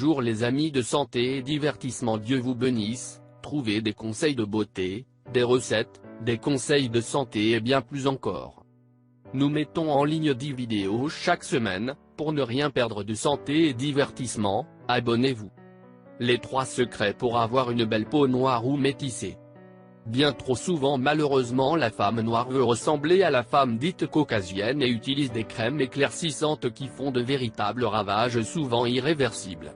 Bonjour les amis de santé et divertissement, Dieu vous bénisse. Trouvez des conseils de beauté, des recettes, des conseils de santé et bien plus encore. Nous mettons en ligne 10 vidéos chaque semaine. Pour ne rien perdre de santé et divertissement, abonnez-vous. Les 3 secrets pour avoir une belle peau noire ou métissée. Bien trop souvent malheureusement la femme noire veut ressembler à la femme dite caucasienne et utilise des crèmes éclaircissantes qui font de véritables ravages souvent irréversibles.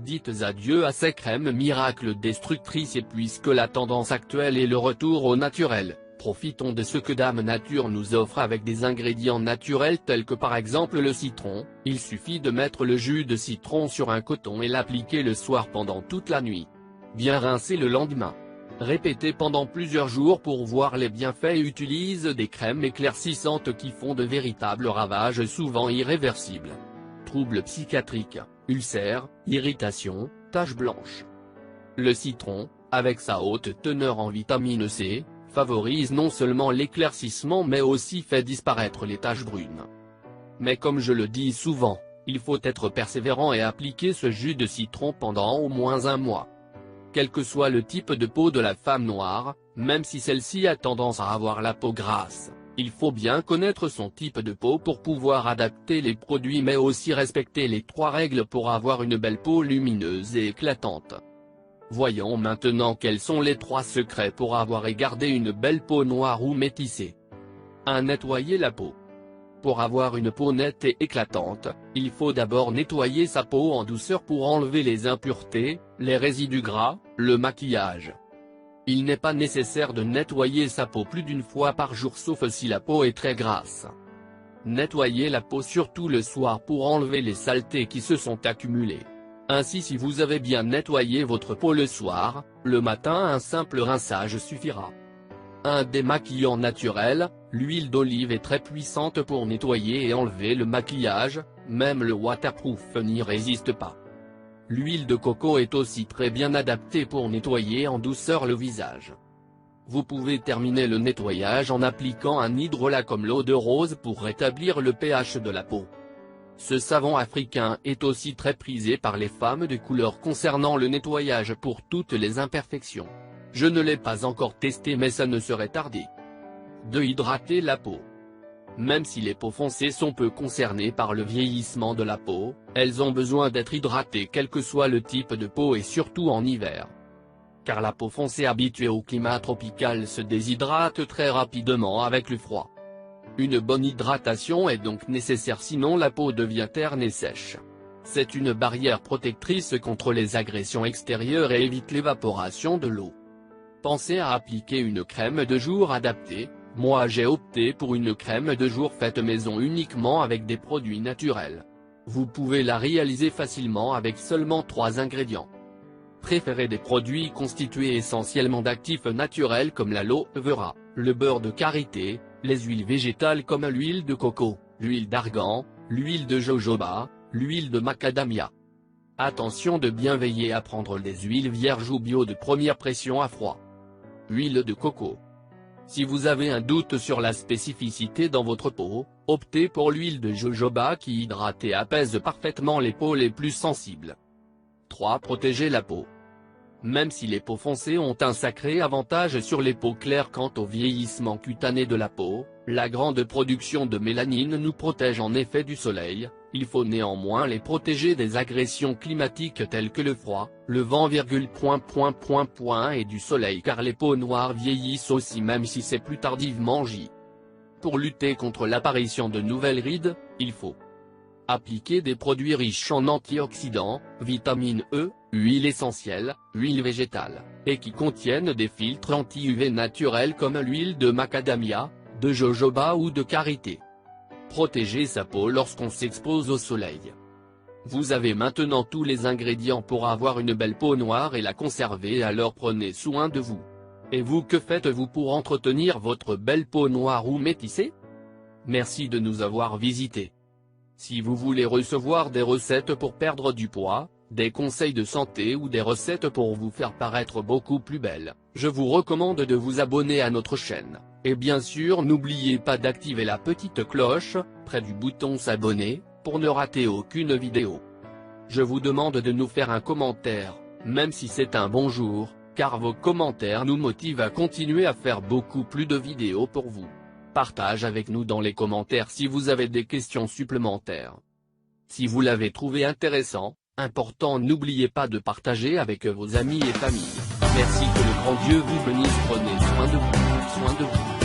Dites adieu à ces crèmes miracles destructrices, et puisque la tendance actuelle est le retour au naturel, profitons de ce que Dame Nature nous offre avec des ingrédients naturels tels que par exemple le citron. Il suffit de mettre le jus de citron sur un coton et l'appliquer le soir pendant toute la nuit. Bien rincer le lendemain. Répétez pendant plusieurs jours pour voir les bienfaits et utilise des crèmes éclaircissantes qui font de véritables ravages souvent irréversibles. Troubles psychiatriques, ulcères, irritations, taches blanches. Le citron, avec sa haute teneur en vitamine C, favorise non seulement l'éclaircissement mais aussi fait disparaître les taches brunes. Mais comme je le dis souvent, il faut être persévérant et appliquer ce jus de citron pendant au moins un mois. Quel que soit le type de peau de la femme noire, même si celle-ci a tendance à avoir la peau grasse, il faut bien connaître son type de peau pour pouvoir adapter les produits mais aussi respecter les 3 règles pour avoir une belle peau lumineuse et éclatante. Voyons maintenant quels sont les 3 secrets pour avoir et garder une belle peau noire ou métissée. 1. Nettoyer la peau. Pour avoir une peau nette et éclatante, il faut d'abord nettoyer sa peau en douceur pour enlever les impuretés, les résidus gras, le maquillage. Il n'est pas nécessaire de nettoyer sa peau plus d'une fois par jour sauf si la peau est très grasse. Nettoyez la peau surtout le soir pour enlever les saletés qui se sont accumulées. Ainsi, si vous avez bien nettoyé votre peau le soir, le matin un simple rinçage suffira. Un démaquillant naturel, l'huile d'olive est très puissante pour nettoyer et enlever le maquillage, même le waterproof n'y résiste pas. L'huile de coco est aussi très bien adaptée pour nettoyer en douceur le visage. Vous pouvez terminer le nettoyage en appliquant un hydrolat comme l'eau de rose pour rétablir le pH de la peau. Ce savon africain est aussi très prisé par les femmes de couleur concernant le nettoyage pour toutes les imperfections. Je ne l'ai pas encore testé mais ça ne serait tardé. 2. Hydrater la peau. Même si les peaux foncées sont peu concernées par le vieillissement de la peau, elles ont besoin d'être hydratées quel que soit le type de peau et surtout en hiver. Car la peau foncée habituée au climat tropical se déshydrate très rapidement avec le froid. Une bonne hydratation est donc nécessaire sinon la peau devient terne et sèche. C'est une barrière protectrice contre les agressions extérieures et évite l'évaporation de l'eau. Pensez à appliquer une crème de jour adaptée. Moi j'ai opté pour une crème de jour faite maison uniquement avec des produits naturels. Vous pouvez la réaliser facilement avec seulement 3 ingrédients. Préférez des produits constitués essentiellement d'actifs naturels comme l'aloe vera, le beurre de karité, les huiles végétales comme l'huile de coco, l'huile d'argan, l'huile de jojoba, l'huile de macadamia. Attention de bien veiller à prendre des huiles vierges ou bio de première pression à froid. Huile de coco. Si vous avez un doute sur la spécificité dans votre peau, optez pour l'huile de jojoba qui hydrate et apaise parfaitement les peaux les plus sensibles. 3. Protéger la peau. Même si les peaux foncées ont un sacré avantage sur les peaux claires quant au vieillissement cutané de la peau, la grande production de mélanine nous protège en effet du soleil. Il faut néanmoins les protéger des agressions climatiques telles que le froid, le vent, et du soleil car les peaux noires vieillissent aussi même si c'est plus tardivement. Pour lutter contre l'apparition de nouvelles rides, il faut appliquer des produits riches en antioxydants, vitamine E, huile essentielle, huile végétale, et qui contiennent des filtres anti-UV naturels comme l'huile de macadamia, de jojoba ou de karité. Protéger sa peau lorsqu'on s'expose au soleil. Vous avez maintenant tous les ingrédients pour avoir une belle peau noire et la conserver, alors prenez soin de vous. Et vous, que faites-vous pour entretenir votre belle peau noire ou métissée? Merci de nous avoir visités. Si vous voulez recevoir des recettes pour perdre du poids, des conseils de santé ou des recettes pour vous faire paraître beaucoup plus belle, je vous recommande de vous abonner à notre chaîne. Et bien sûr n'oubliez pas d'activer la petite cloche, près du bouton s'abonner, pour ne rater aucune vidéo. Je vous demande de nous faire un commentaire, même si c'est un bonjour, car vos commentaires nous motivent à continuer à faire beaucoup plus de vidéos pour vous. Partage avec nous dans les commentaires si vous avez des questions supplémentaires. Si vous l'avez trouvé intéressant, important, n'oubliez pas de partager avec vos amis et familles. Merci, que le grand Dieu vous bénisse, prenez soin de vous.